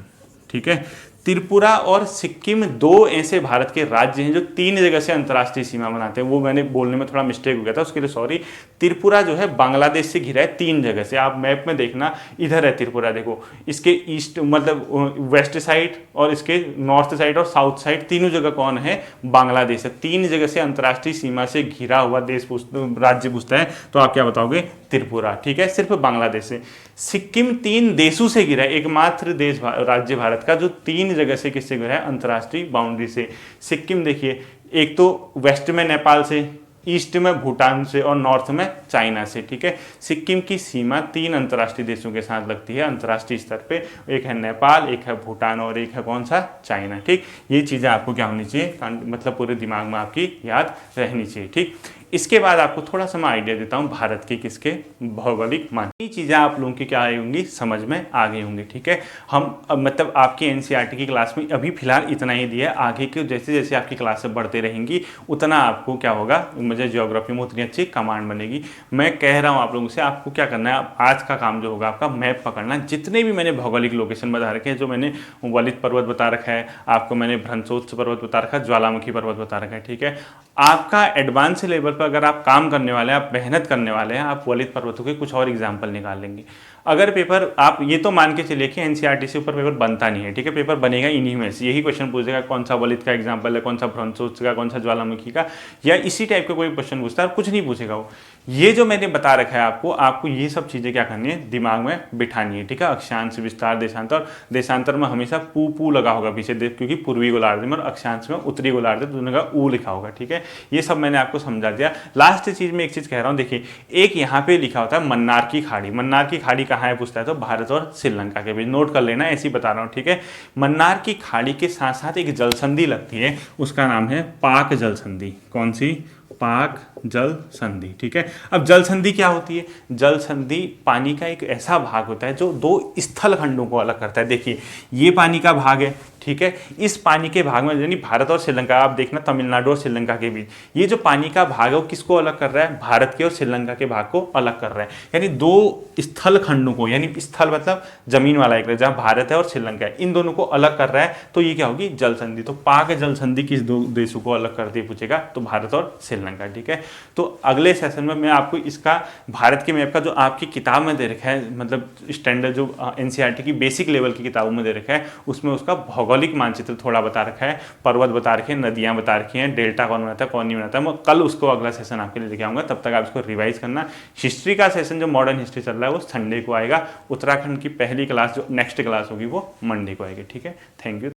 ठीक है। त्रिपुरा और सिक्किम 2 ऐसे भारत के राज्य हैं जो 3 जगह से अंतर्राष्ट्रीय सीमा बनाते हैं। वो मैंने बोलने में थोड़ा मिस्टेक हो गया था, उसके लिए सॉरी। त्रिपुरा जो है बांग्लादेश से घिरा है 3 जगह से। आप मैप में देखना, इधर है त्रिपुरा, देखो इसके ईस्ट मतलब वेस्ट साइड और इसके नॉर्थ साइड और साउथ साइड तीनों जगह कौन है, बांग्लादेश है। 3 जगह से अंतर्राष्ट्रीय सीमा से घिरा हुआ देश राज्य पूछता है तो आप क्या बताओगे, त्रिपुरा, ठीक है, सिर्फ बांग्लादेश से। सिक्किम 3 देशों से घिरा है, एकमात्र देश राज्य भारत का जो 3 जगह से किससे घिरा है, अंतर्राष्ट्रीय बाउंड्री से। सिक्किम देखिए, एक तो वेस्ट में नेपाल से, ईस्ट में भूटान से और नॉर्थ में चाइना से, ठीक है। सिक्किम की सीमा 3 अंतर्राष्ट्रीय देशों के साथ लगती है अंतर्राष्ट्रीय स्तर पे, एक है नेपाल, एक है भूटान और एक है कौन सा, चाइना, ठीक। ये चीज़ें आपको क्या होनी चाहिए, मतलब पूरे दिमाग में आपकी याद रहनी चाहिए, ठीक। इसके बाद आपको थोड़ा सा मैं आइडिया देता हूँ भारत के किसके भौगोलिक मान। ये चीज़ें आप लोगों की क्या आई होंगी, समझ में आ गई होंगी, ठीक है। हम मतलब आपकी एनसीईआरटी की क्लास में अभी फिलहाल इतना ही दिया है, आगे के जैसे जैसे आपकी क्लासें बढ़ते रहेंगी उतना आपको क्या होगा, मुझे ज्योग्राफी में उतनी अच्छी कमांड बनेगी। मैं कह रहा हूँ आप लोगों से, आपको क्या करना है, आज का काम जो होगा आपका मैप पकड़ना। जितने भी मैंने भौगोलिक लोकेशन बता रखे हैं, जो मैंने वलित पर्वत बता रखा है आपको, मैंने भ्रंशोत्स पर्वत बता रखा है, ज्वालामुखी पर्वत बता रखा है, ठीक है। आपका एडवांस लेवल पर अगर आप काम करने वाले हैं, आप मेहनत करने वाले हैं, आप वलित पर्वतों के कुछ और एग्जाम्पल निकाल लेंगे। अगर पेपर आप ये तो मान के चलिए कि एनसीईआरटी से ऊपर पेपर बनता नहीं है, ठीक है, पेपर बनेगा इन्हीं में से। यही क्वेश्चन पूछेगा कौन सा वलित का एग्जाम्पल है, कौन सा भ्रंशोत्स का, कौन सा ज्वालामुखी का, या इसी टाइप का कोई क्वेश्चन पूछता है, कुछ नहीं पूछेगा वो। ये जो मैंने बता रखा है आपको, आपको ये सब चीज़ें क्या करनी है, दिमाग में बिठानी है, ठीक है। अक्षांश, विस्तार, देशांतर। देशांतर में हमेशा पू पू लगा होगा पीछे, क्योंकि पूर्वी गोलार्ध में, और अक्षांश में उत्तरी गोलार्ध में, दोनों का ऊ लिखा होगा, ठीक है। ये सब मैंने आपको समझा दिया। लास्ट चीज़ में एक चीज़ कह रहा हूँ, देखिए एक यहाँ पे लिखा होता है मन्नार की खाड़ी। मन्नार की खाड़ी कहाँ है पूछता है तो भारत और श्रीलंका के बीच, नोट कर लेना, ऐसे ही बता रहा हूँ, ठीक है। मन्नार की खाड़ी के साथ साथ एक जल संधि लगती है, उसका नाम है पाक जल संधि। कौन सी? पाक जल संधि, ठीक है। अब जल संधि क्या होती है? जल संधि पानी का एक ऐसा भाग होता है जो दो स्थल खंडों को अलग करता है। देखिए ये पानी का भाग है, ठीक है। इस पानी के भाग में, यानी भारत और श्रीलंका, आप देखना तमिलनाडु और श्रीलंका के बीच ये जो पानी का भाग है वो किसको अलग कर रहा है? भारत के और श्रीलंका के भाग को अलग कर रहा है। यानी दो स्थल खंडों को, यानी स्थल मतलब जमीन वाला एक, जहां भारत है और श्रीलंका है, इन दोनों को अलग कर रहा है, तो ये क्या होगी? जल संधि। तो पाक जल संधि किस दो देशों को अलग करती है पूछेगा तो भारत और श्रीलंका, ठीक है। तो अगले सेशन में मैं आपको इसका भारत के मैप का जो आपकी किताब में दे रखा है, मतलब स्टैंडर्ड जो एनसीईआरटी की बेसिक लेवल की किताबों में दे रखा है, उसमें उसका भौगोलिक मानचित्र थोड़ा बता रखा है, पर्वत बता रखे हैं, नदियां बता रखी हैं, डेल्टा कौन बनाता है कौन नहीं बनाता है। मैं कल उसको अगला सेशन आपके लिए लेके आऊंगा, तब तक आप इसको रिवाइज करना। हिस्ट्री का सेशन जो मॉडर्न हिस्ट्री चल रहा है वो संडे को आएगा। उत्तराखंड की पहली क्लास जो नेक्स्ट क्लास होगी वो मंडे को आएगी, ठीक है। Thank you.